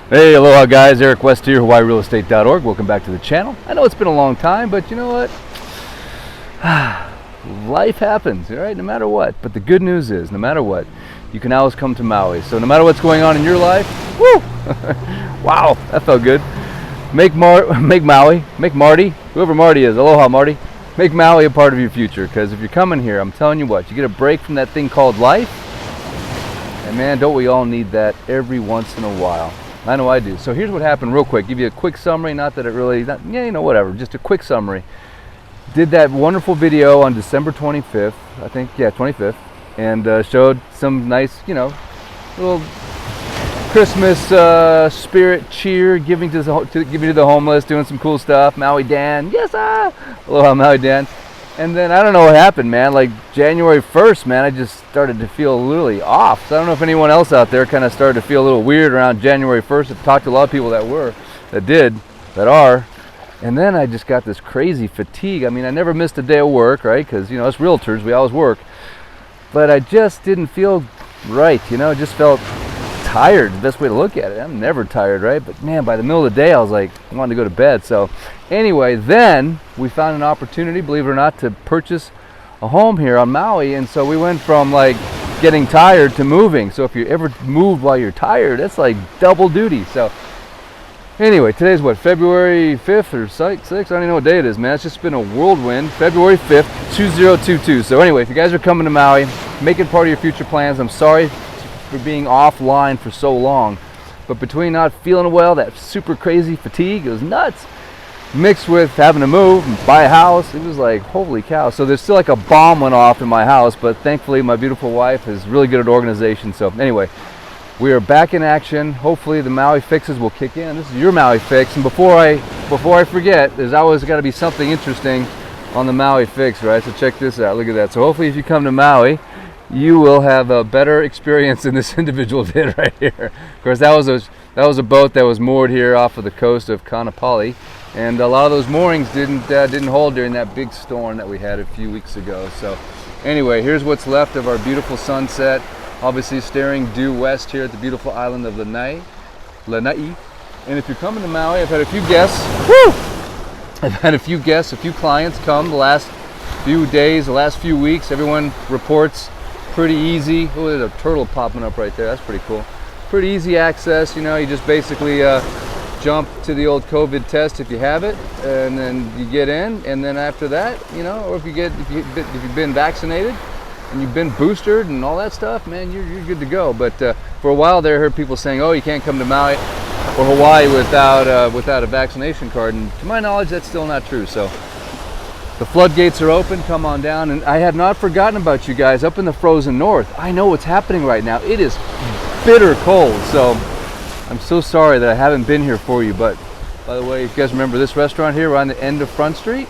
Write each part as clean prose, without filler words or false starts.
Hey, aloha guys, Eric West here, HawaiiRealEstate.org. Welcome back to the channel. I know it's been a long time, but you know what? Life happens, all right, no matter what. But the good news is, no matter what, you can always come to Maui. So no matter what's going on in your life, woo! Wow, that felt good. Make Maui, make Marty, whoever Marty is, aloha Marty, make Maui a part of your future. Because if you're coming here, I'm telling you what, you get a break from that thing called life. And man, don't we all need that every once in a while. I know I do. So here's what happened real quick. Give you a quick summary, not that it really, whatever, just a quick summary. Did that wonderful video on December 25th, I think, yeah, 25th, and showed some nice, little Christmas spirit cheer, giving to the homeless, doing some cool stuff. Maui Dan, yes, aloha Maui Dan. And then I don't know what happened, man. Like January 1st, man, I just started to feel really off. So I don't know if anyone else out there kind of started to feel a little weird around January 1st. I've talked to a lot of people that are. And then I just got this crazy fatigue. I mean, I never missed a day of work, right? Because, us realtors, we always work. But I just didn't feel right, I just felt tired. The best way to look at it. I'm never tired, right? But man, by the middle of the day, I was like, I wanted to go to bed. So anyway, then we found an opportunity, believe it or not, to purchase a home here on Maui. And so we went from like getting tired to moving. So if you ever moved while you're tired, that's like double duty. So anyway, today's what, February 5th or 6th? I don't even know what day it is, man. It's just been a whirlwind. February 5th, 2022. So anyway, if you guys are coming to Maui, make it part of your future plans. I'm sorry for being offline for so long, but between not feeling well, that super crazy fatigue, it was nuts, mixed with having to move and buy a house, it was like, holy cow. So there's still like a bomb went off in my house, but thankfully my beautiful wife is really good at organization. So anyway, we are back in action. Hopefully the Maui fixes will kick in. This is your Maui fix, and before I forget, there's always got to be something interesting on the Maui fix, right? So check this out. Look at that. So hopefully if you come to Maui, you will have a better experience than this individual did right here. Of course, that was a boat that was moored here off of the coast of Kaanapali, and a lot of those moorings didn't hold during that big storm that we had a few weeks ago. So anyway, here's what's left of our beautiful sunset, obviously staring due west here at the beautiful island of Lanai. And if you're coming to Maui, I've had a few guests, a few clients come the last few days, the last few weeks. Everyone reports pretty easy. Oh, there's a turtle popping up right there. That's pretty cool. Pretty easy access. You just basically jump to the old COVID test if you have it, and then you get in. And then after that, or if you've been vaccinated and you've been boosted and all that stuff, man, you're good to go. But for a while there, I heard people saying, "Oh, you can't come to Maui or Hawaii without a vaccination card." And to my knowledge, that's still not true. So the floodgates are open, come on down. And I had not forgotten about you guys up in the frozen north. I know what's happening right now. It is bitter cold, so I'm so sorry that I haven't been here for you. But by the way, if you guys remember this restaurant here, we're on the end of Front Street.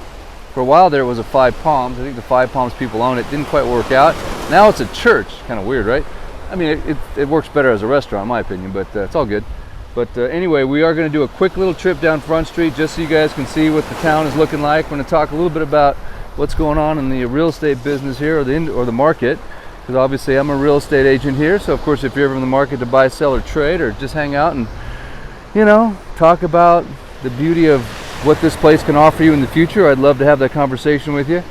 For a while there was a Five Palms. I think the Five Palms people own it. Didn't quite work out. Now it's a church. Kind of weird, right? I mean, it works better as a restaurant in my opinion, but it's all good. But anyway, we are going to do a quick little trip down Front Street just so you guys can see what the town is looking like. We're going to talk a little bit about what's going on in the real estate business here, or the market, because obviously I'm a real estate agent here. So of course, if you're ever in the market to buy, sell, or trade, or just hang out and talk about the beauty of what this place can offer you in the future, I'd love to have that conversation with you.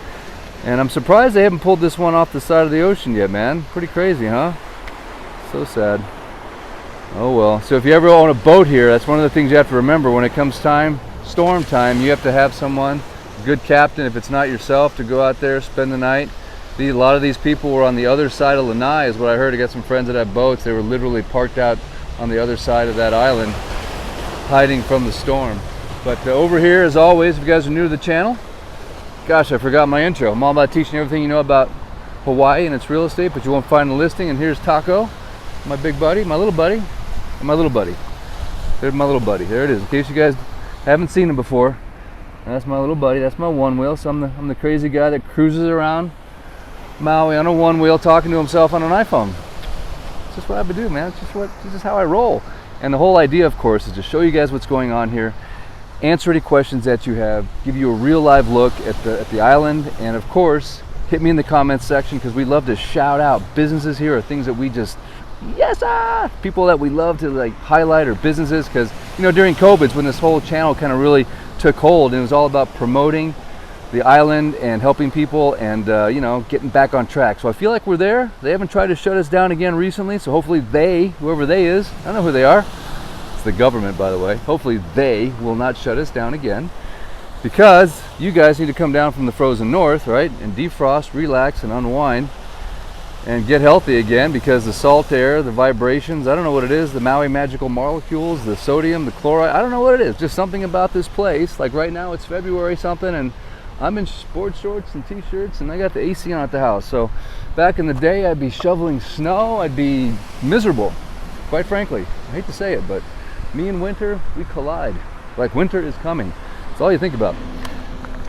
And I'm surprised they haven't pulled this one off the side of the ocean yet, man. Pretty crazy, huh? So sad. Oh well. So if you ever own a boat here, that's one of the things you have to remember when it comes storm time. You have to have someone, a good captain, if it's not yourself, to go out there, spend the night. A lot of these people were on the other side of Lanai, is what I heard. I got some friends that have boats. They were literally parked out on the other side of that island, hiding from the storm. But over here, as always, if you guys are new to the channel, gosh, I forgot my intro. I'm all about teaching you everything you know about Hawaii and its real estate, but you won't find a listing. And here's Taco, my big buddy, my little buddy. There's my little buddy. There it is. In case you guys haven't seen him before, that's my little buddy. That's my one wheel. So I'm the crazy guy that cruises around Maui on a one wheel, talking to himself on an iPhone. It's just what I would do, man. It's just how I roll. And the whole idea, of course, is to show you guys what's going on here, answer any questions that you have, give you a real live look at the island, and of course, hit me in the comments section, because we love to shout out businesses here, or things that we just, yes, people that we love to like highlight, or businesses, because you know, during COVID's when this whole channel kind of really took hold, and it was all about promoting the island and helping people, and you know, getting back on track. So I feel like we're there. They haven't tried to shut us down again recently, so hopefully they, whoever they is, I don't know who they are, it's the government, by the way, hopefully they will not shut us down again, because you guys need to come down from the frozen north, right, and defrost, relax, and unwind, and get healthy again, because the salt air, the vibrations, I don't know what it is, the Maui magical molecules, the sodium, the chloride, I don't know what it is, just something about this place. Like right now it's February something, and I'm in sports shorts and t-shirts, and I got the AC on at the house. So back in the day, I'd be shoveling snow, I'd be miserable, quite frankly. I hate to say it, but me and winter, we collide. Like winter is coming. That's all you think about.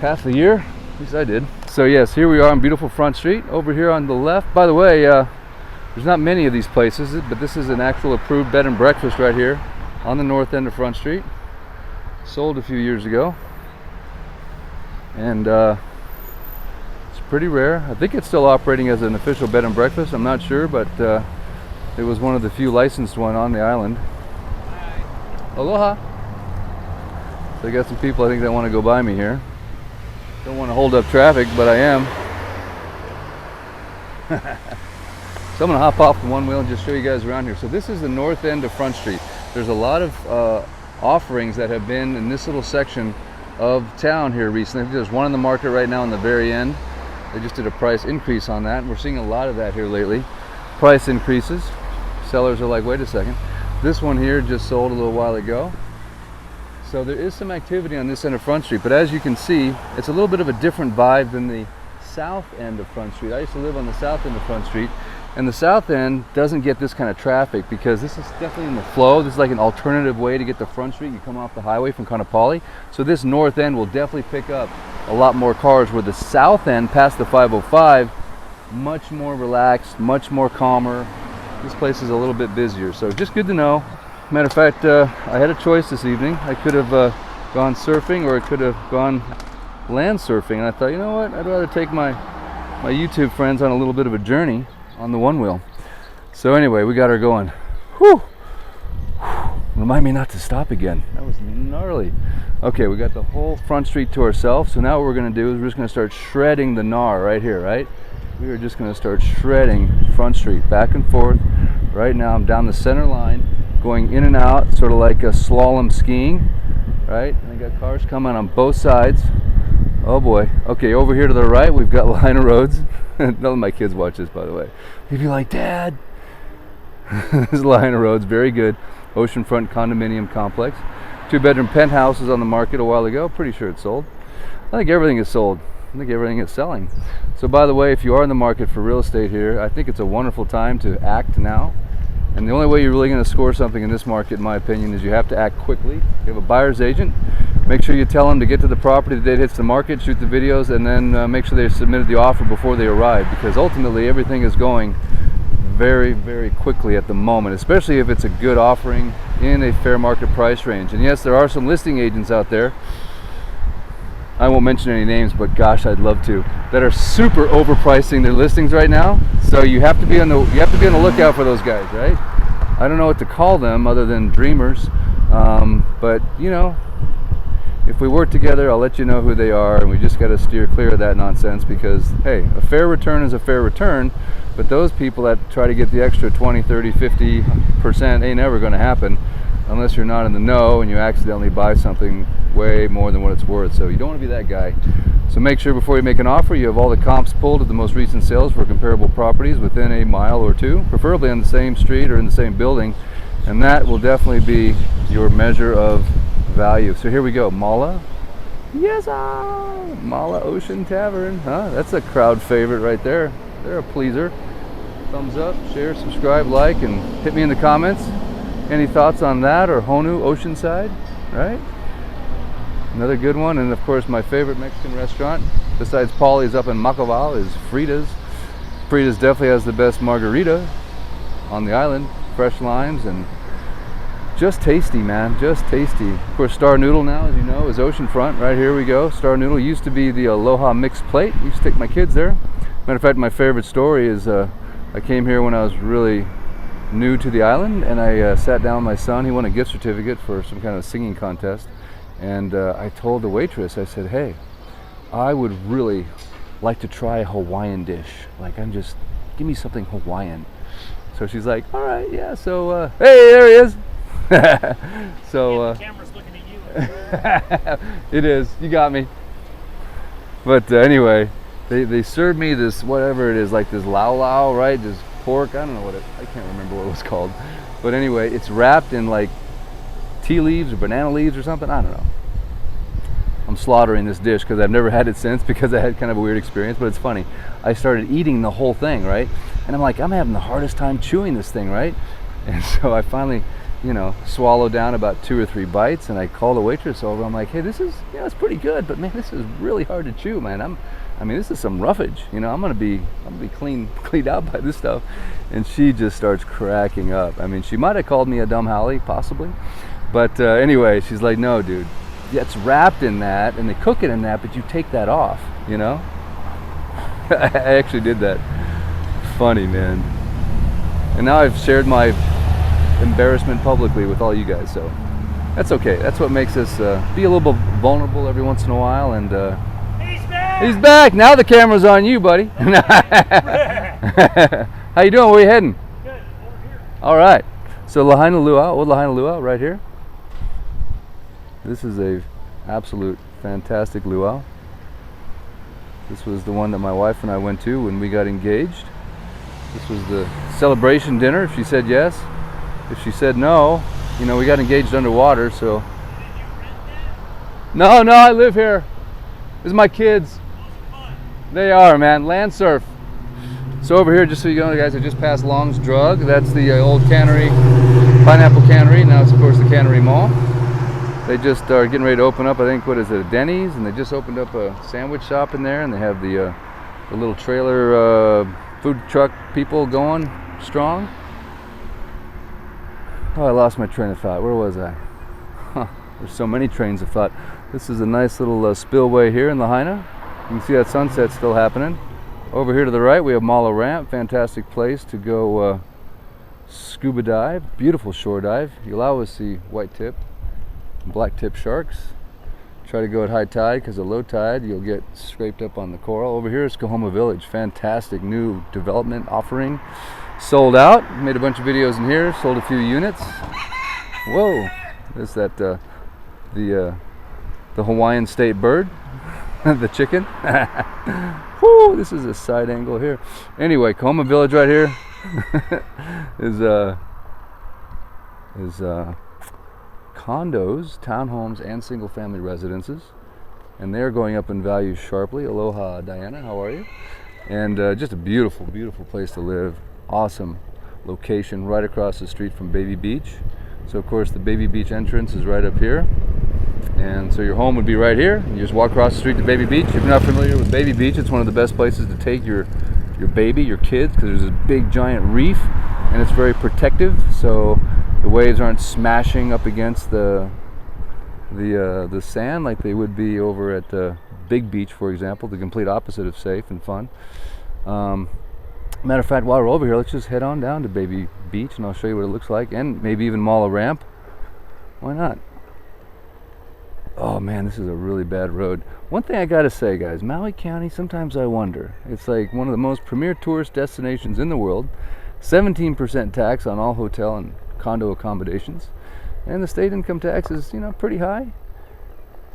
Half the year, at least I did. So yes, here we are on beautiful Front Street. Over here on the left, by the way, there's not many of these places, but this is an actual approved bed and breakfast right here on the north end of Front Street. Sold a few years ago. And it's pretty rare. I think it's still operating as an official bed and breakfast. I'm not sure, but it was one of the few licensed one on the island. Aloha. So I got some people I think that want to go by me here. Don't want to hold up traffic, but I am. So I'm going to hop off the one wheel and just show you guys around here. So this is the north end of Front Street. There's a lot of offerings that have been in this little section of town here recently. There's one in the market right now on the very end. They just did a price increase on that, and we're seeing a lot of that here lately. Price increases. Sellers are like, wait a second. This one here just sold a little while ago. So there is some activity on this end of Front Street, but as you can see, it's a little bit of a different vibe than the south end of Front Street. I used to live on the south end of Front Street, and the south end doesn't get this kind of traffic because this is definitely in the flow. This is like an alternative way to get to Front Street. You come off the highway from Kaanapali. So this north end will definitely pick up a lot more cars, where the south end past the 505, much more relaxed, much more calmer. This place is a little bit busier, so just good to know. Matter of fact, I had a choice this evening. I could have gone surfing, or I could have gone land surfing, and I thought, you know what, I'd rather take my YouTube friends on a little bit of a journey on the one wheel. So anyway, we got her going. Whew. Remind me not to stop again. That was gnarly. Okay, we got the whole Front Street to ourselves. So now what we're going to do is we're just going to start shredding the gnar right here, right? We are just going to start shredding Front Street back and forth. Right now I'm down the center line, going in and out, sort of like a slalom skiing, right? And I got cars coming on both sides. Oh boy. Okay, over here to the right, we've got Lahaina roads. None of my kids watch this, by the way. You'd be like, Dad. This is Lahaina roads, very good. Oceanfront condominium complex. 2-bedroom penthouses on the market a while ago. Pretty sure it's sold. I think everything is sold. I think everything is selling. So by the way, if you are in the market for real estate here, I think it's a wonderful time to act now. And the only way you're really going to score something in this market, in my opinion, is you have to act quickly. You have a buyer's agent. Make sure you tell them to get to the property the day it hits the market, shoot the videos, and then make sure they submitted the offer before they arrive, because ultimately everything is going very, very quickly at the moment, especially if it's a good offering in a fair market price range. And yes, there are some listing agents out there, I won't mention any names, but gosh, I'd love to, that are super overpricing their listings right now. So you have to be on the lookout for those guys, right? I don't know what to call them other than dreamers, but you know, if we work together, I'll let you know who they are, and we just got to steer clear of that nonsense, because hey, a fair return is a fair return, but those people that try to get the extra 20, 30, 50% ain't never going to happen unless you're not in the know and you accidentally buy something way more than what it's worth. So you don't want to be that guy. So make sure before you make an offer, you have all the comps pulled of the most recent sales for comparable properties within a mile or two, preferably on the same street or in the same building, and that will definitely be your measure of value. So here we go, Mala. Yes, Mala Ocean Tavern. Huh? That's a crowd favorite right there. They're a pleaser. Thumbs up, share, subscribe, like, and hit me in the comments. Any thoughts on that, or Honu Oceanside, right? Another good one. And of course, my favorite Mexican restaurant, besides Paulie's up in Macaval, is Frida's. Frida's definitely has the best margarita on the island. Fresh limes and just tasty, man, just tasty. Of course, Star Noodle now, as you know, is oceanfront. Right here we go. Star Noodle used to be the Aloha mixed plate. We used to take my kids there. Matter of fact, my favorite story is I came here when I was really new to the island, and I sat down with my son. He won a gift certificate for some kind of singing contest, and I told the waitress, I said, hey, I would really like to try a Hawaiian dish. Like, give me something Hawaiian. So she's like, all right, yeah, so, hey, there he is. So, the camera's looking at you. It is, you got me. But anyway, they served me this, whatever it is, like this lau, right? This pork, I don't know I can't remember what it was called. But anyway, it's wrapped in like tea leaves or banana leaves or something, I don't know. I'm slaughtering this dish because I've never had it since, because I had kind of a weird experience, but it's funny. I started eating the whole thing, right? And I'm like, I'm having the hardest time chewing this thing, right? And so I finally, swallowed down about 2 or 3 bites, and I called the waitress over. I'm like, hey, this is, it's pretty good, but man, this is really hard to chew, man. This is some roughage, I'm gonna be cleaned out by this stuff. And she just starts cracking up. She might have called me a dumb Hallie, possibly, but anyway, she's like, no, dude, yeah, it's wrapped in that, and they cook it in that, but you take that off, I actually did that. Funny, man. And now I've shared my embarrassment publicly with all you guys, so that's okay. That's what makes us be a little bit vulnerable every once in a while. And He's back! He's back! Now the camera's on you, buddy. How you doing? Where are you heading? Good, over here. All right. So Lahaina Luau, old Lahaina Luau, right here. This is a absolute fantastic luau. This was the one that my wife and I went to when we got engaged. This was the celebration dinner. If she said yes. If she said no, we got engaged underwater, so. No, I live here. This is my kids. They are, man. Land surf. So over here, just so you know, guys, I just passed Long's Drug. That's the old cannery, Pineapple Cannery. Now it's, of course, the Cannery Mall. They just are getting ready to open up, I think, what is it, a Denny's? And they just opened up a sandwich shop in there, and they have the little trailer food truck people going strong. Oh, I lost my train of thought. Where was I? There's so many trains of thought. This is a nice little spillway here in Lahaina. You can see that sunset still happening. Over here to the right, we have Maui Ramp. Fantastic place to go scuba dive. Beautiful shore dive. You allow us to see white tip, black tip sharks. Try to go at high tide, because at low tide you'll get scraped up on the coral. Over here is Kahoma Village. Fantastic new development offering. Sold out. Made a bunch of videos in here. Sold a few units. Whoa! There's that the Hawaiian state bird, the chicken. Whoo! This is a side angle here. Anyway, Kahoma Village right here is condos, townhomes, and single-family residences, and they're going up in value sharply. Aloha, Diana. How are you? And just a beautiful, beautiful place to live. Awesome location right across the street from Baby Beach. So of course the Baby Beach entrance is right up here, and so your home would be right here. You just walk across the street to Baby Beach. If you're not familiar with Baby Beach, it's one of the best places to take your baby, your kids, because there's this big giant reef, and it's very protective, so the waves aren't smashing up against the sand like they would be over at Big Beach, for example. The complete opposite of safe and fun. Matter of fact, while we're over here, let's just head on down to Baby Beach, and I'll show you what it looks like, and maybe even Maui Ramp. Why not? Oh man, this is a really bad road. One thing I gotta say, guys, Maui County, sometimes I wonder. It's like one of the most premier tourist destinations in the world. 17% tax on all hotel and condo accommodations, and the state income tax is, pretty high.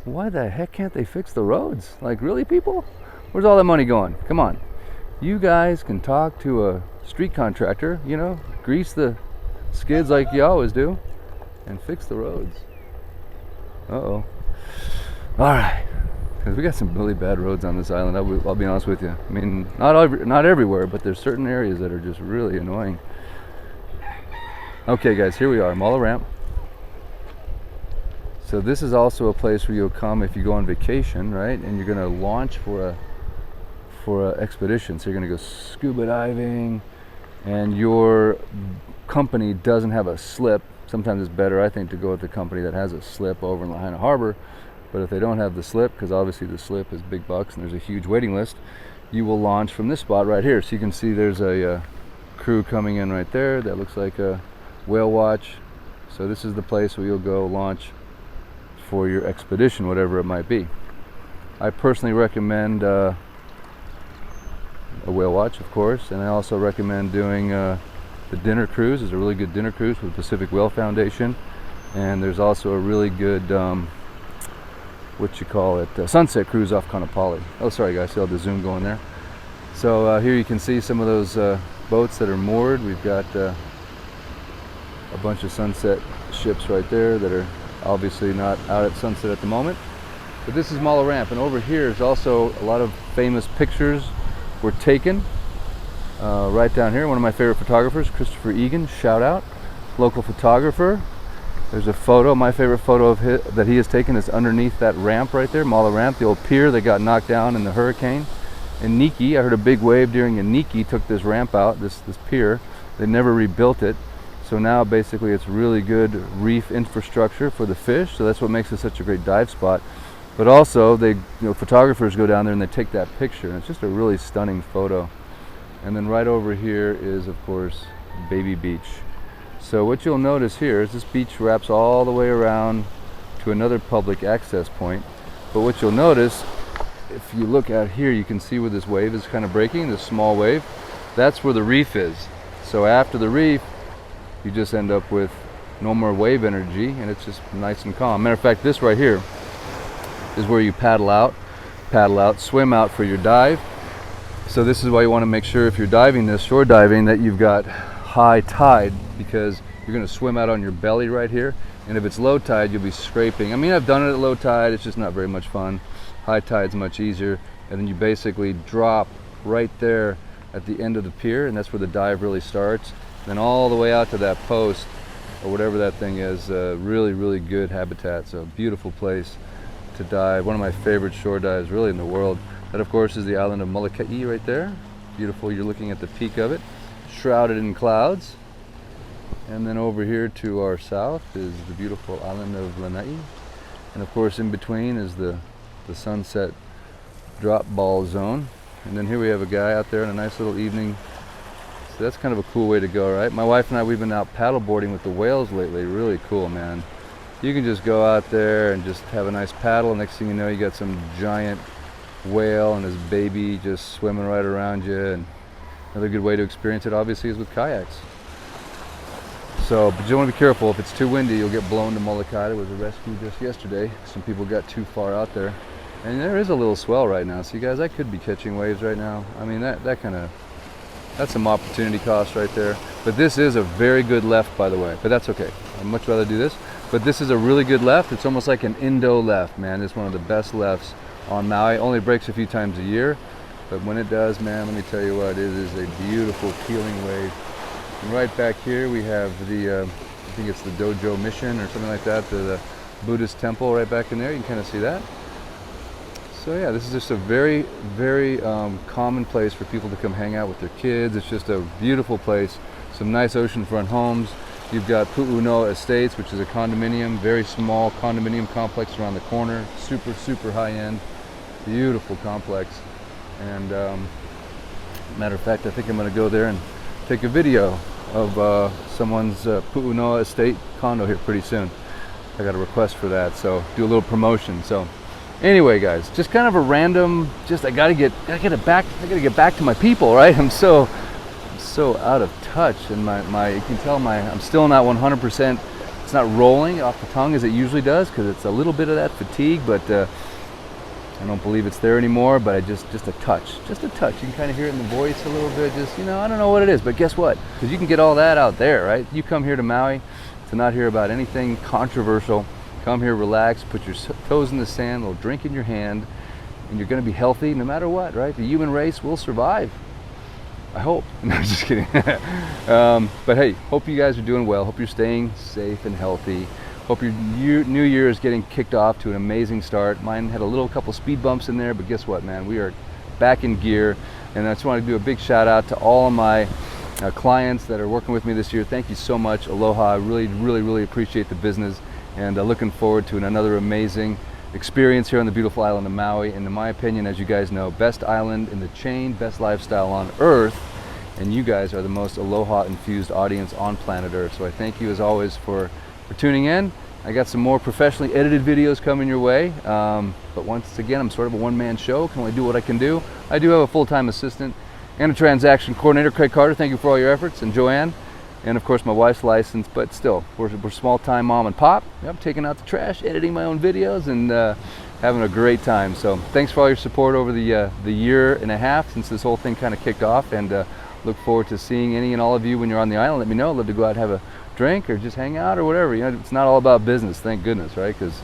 Why the heck can't they fix the roads? Like, really, people? Where's all that money going? Come on. You guys can talk to a street contractor, grease the skids like you always do, and fix the roads. Uh-oh. All right. Because we got some really bad roads on this island, I'll be honest with you. Not everywhere, but there's certain areas that are just really annoying. Okay, guys, here we are, Maui Ramp. So this is also a place where you'll come if you go on vacation, right? And you're going to launch for a expedition. So you're going to go scuba diving, and your company doesn't have a slip. Sometimes it's better, I think, to go with the company that has a slip over in Lahaina Harbor. But if they don't have the slip, because obviously the slip is big bucks and there's a huge waiting list, you will launch from this spot right here. So you can see there's a crew coming in right there. That looks like a whale watch. So this is the place where you'll go launch for your expedition, whatever it might be. I personally recommend a whale watch, of course, and I also recommend doing the dinner cruise. There's a really good dinner cruise with the Pacific Whale Foundation, and there's also a really good sunset cruise off Kaanapali. Oh, sorry guys, see all the zoom going there. So here you can see some of those boats that are moored. We've got a bunch of sunset ships right there that are obviously not out at sunset at the moment. But this is Mala Ramp, and over here is also a lot of famous pictures were taken. Right down here, one of my favorite photographers, Christopher Egan, shout out, local photographer. There's a photo, my favorite photo of his, that he has taken is underneath that ramp right there, Mala Ramp, the old pier that got knocked down in the hurricane. In Niki, I heard a big wave during Niki took this ramp out, this pier. They never rebuilt it. So now basically it's really good reef infrastructure for the fish. So that's what makes it such a great dive spot. But also photographers go down there and they take that picture. And it's just a really stunning photo. And then right over here is, of course, Baby Beach. So what you'll notice here is this beach wraps all the way around to another public access point. But what you'll notice, if you look out here, you can see where this wave is kind of breaking, this small wave. That's where the reef is. So after the reef, you just end up with no more wave energy, and it's just nice and calm. Matter of fact, this right here is where you paddle out, swim out for your dive. So this is why you want to make sure if you're diving this, shore diving, that you've got high tide, because you're going to swim out on your belly right here. And if it's low tide, you'll be scraping. I mean, I've done it at low tide, it's just not very much fun. High tide's much easier, and then you basically drop right there at the end of the pier, and that's where the dive really starts. Then all the way out to that post, or whatever that thing is, really, really good habitat. So beautiful place to dive. One of my favorite shore dives really in the world. That of course is the island of Molokai right there. Beautiful, you're looking at the peak of it, shrouded in clouds. And then over here to our south is the beautiful island of Lanai. And of course in between is the sunset drop ball zone. And then here we have a guy out there on a nice little evening. So that's kind of a cool way to go, right? My wife and I, we've been out paddleboarding with the whales lately. Really cool, man. You can just go out there and just have a nice paddle. Next thing you know, you got some giant whale and his baby just swimming right around you. And another good way to experience it, obviously, is with kayaks. So, but you want to be careful. If it's too windy, you'll get blown to Molokai. There was a rescue just yesterday. Some people got too far out there. And there is a little swell right now. So you guys, I could be catching waves right now. I mean, that's some opportunity cost right there. But this is a very good left, by the way. But that's okay. I'd much rather do this. But this is a really good left. It's almost like an Indo left, man. It's one of the best lefts on Maui. Only breaks a few times a year. But when it does, man, let me tell you what, it is a beautiful peeling wave. And right back here we have the, I think it's the Dojo Mission or something like that, the Buddhist temple right back in there. You can kind of see that. So yeah, this is just a very, very common place for people to come hang out with their kids. It's just a beautiful place. Some nice oceanfront homes. You've got Pu'unoa Estates, which is a condominium, very small condominium complex around the corner. Super, super high end. Beautiful complex. And matter of fact, I think I'm going to go there and take a video of someone's Pu'unoa Estate condo here pretty soon. I got a request for that, so do a little promotion. So anyway, guys, just kind of a random, I gotta get back to my people, right? I'm so out of touch, and you can tell I'm still not 100%. It's not rolling off the tongue as it usually does, because it's a little bit of that fatigue, but I don't believe it's there anymore. But I just a touch. You can kind of hear it in the voice a little bit. Just, I don't know what it is, but guess what? Because you can get all that out there, right? You come here to Maui to not hear about anything controversial. Come here, relax, put your toes in the sand, a little drink in your hand, and you're going to be healthy no matter what, right? The human race will survive. I hope. No, I'm just kidding. But hey, hope you guys are doing well. Hope you're staying safe and healthy. Hope your new year is getting kicked off to an amazing start. Mine had a couple speed bumps in there, but guess what, man? We are back in gear. And I just want to do a big shout out to all of my clients that are working with me this year. Thank you so much. Aloha. I really, really, really appreciate the business. And looking forward to another amazing experience here on the beautiful island of Maui. And in my opinion, as you guys know, best island in the chain, best lifestyle on earth. And you guys are the most aloha infused audience on planet Earth. So I thank you as always for tuning in. I got some more professionally edited videos coming your way. But once again, I'm sort of a one-man show. Can only do what I can do. I do have a full-time assistant and a transaction coordinator, Craig Carter. Thank you for all your efforts. And Joanne. And of course my wife's licensed, but still, we're small-time mom and pop. I'm taking out the trash, editing my own videos, and having a great time. So thanks for all your support over the year and a half since this whole thing kind of kicked off. And look forward to seeing any and all of you when you're on the island. Let me know. I'd love to go out and have a drink or just hang out or whatever. You know, it's not all about business, thank goodness, right? Because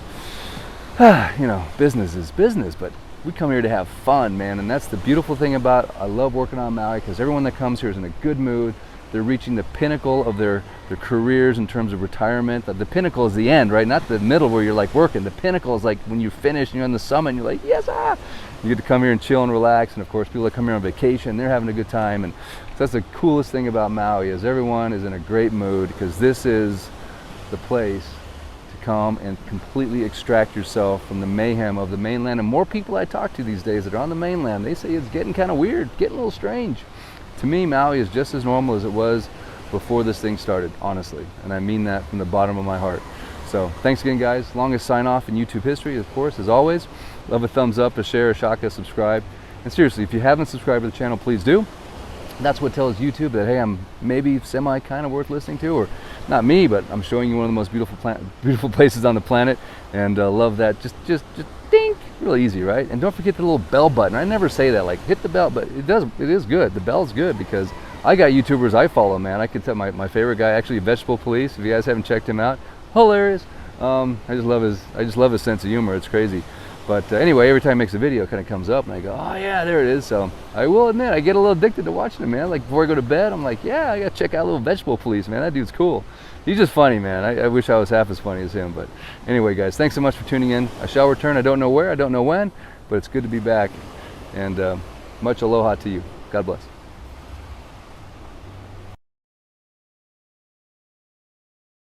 you know, business is business, but we come here to have fun, man. And that's the beautiful thing about, I love working on Maui, because everyone that comes here is in a good mood. They're reaching the pinnacle of their careers in terms of retirement. The pinnacle is the end, right? Not the middle where you're like working. The pinnacle is like when you finish and you're on the summit and you're like, yes, ah! You get to come here and chill and relax. And of course, people that come here on vacation, they're having a good time. And so that's the coolest thing about Maui, is everyone is in a great mood, because this is the place to come and completely extract yourself from the mayhem of the mainland. And more people I talk to these days that are on the mainland, they say it's getting kind of weird, getting a little strange. To me, Maui is just as normal as it was before this thing started, honestly. And I mean that from the bottom of my heart. So thanks again, guys. Longest sign off in YouTube history, of course, as always. Love a thumbs up, a share, a shaka, a subscribe. And seriously, if you haven't subscribed to the channel, please do. That's what tells YouTube that, hey, I'm maybe semi kind of worth listening to, or not me, but I'm showing you one of the most beautiful places on the planet. And love that. Just ding, real easy, right? And don't forget the little bell button. I never say that, like hit the bell, but it is good. The bell's good, because I got YouTubers I follow, man. I could tell my favorite guy, actually, Vegetable Police. If you guys haven't checked him out, hilarious. I just love his sense of humor. It's crazy. But anyway, every time he makes a video, it kind of comes up, and I go, oh yeah, there it is. So I will admit, I get a little addicted to watching him, man. Like before I go to bed, I'm like, yeah, I gotta check out a little Vegetable Police, man. That dude's cool. He's just funny, man. I wish I was half as funny as him. But anyway, guys, thanks so much for tuning in. I shall return. I don't know where, I don't know when, but it's good to be back. And much aloha to you. God bless.